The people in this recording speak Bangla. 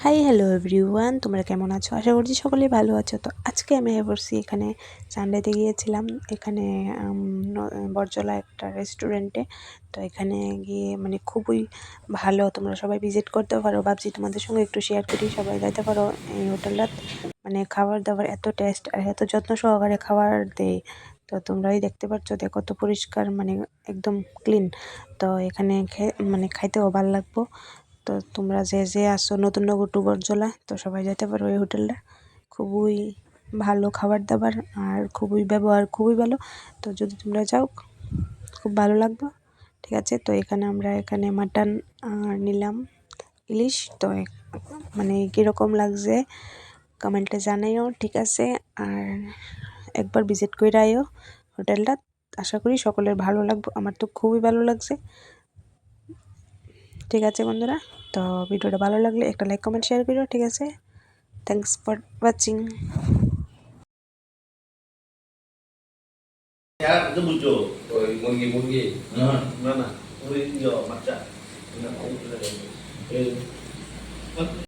হাই হ্যালো এভরিওয়ান, তোমরা কেমন আছো? আশা করছি সকলেই ভালো আছো। তো আজকে আমি পড়ছি এখানে চান্ডাইতে গিয়েছিলাম, এখানে বরজলা একটা রেস্টুরেন্টে। তো এখানে গিয়ে মানে খুবই ভালো, তোমরা সবাই ভিজিট করতে পারো। ভাবছি তোমাদের সঙ্গে একটু শেয়ার করি, সবাই যাইতে পারো। এই হোটেলটা মানে খাবার দাবার এত টেস্ট আর এত যত্ন সহকারে খাবার দেয়। তো তোমরাই দেখতে পাচ্ছ, দেখো কত পরিষ্কার, মানে একদম ক্লিন। তো এখানে মানে খাইতেও ভালো লাগবো। তো তোমরা যে আসছো নতুন নগর টু বরজলা, তো সবাই যেতে পারো। এই হোটেলটা খুবই ভালো, খাবার দাবার আর খুবই ব্যবহার খুবই ভালো। তো যদি তোমরা যাও খুব ভালো লাগবে। ঠিক আছে, তো আমরা এখানে মাটন নিলাম, ইলিশ। তো মানে কীরকম লাগছে কমেন্টে জানাইও, ঠিক আছে? আর একবার ভিজিট করে আইও হোটেলটা, আশা করি সকলের ভালো লাগবে। আমার তো খুবই ভালো লাগছে। ঠিক আছে বন্ধুরা, তো ভিডিওটা ভালো লাগলে একটা লাইক কমেন্ট শেয়ার করো, ঠিক আছে? Thanks for watching. Ya, itu muncul. Oh, munggi. Mana? Uri iyo macam. Ini aku sudah.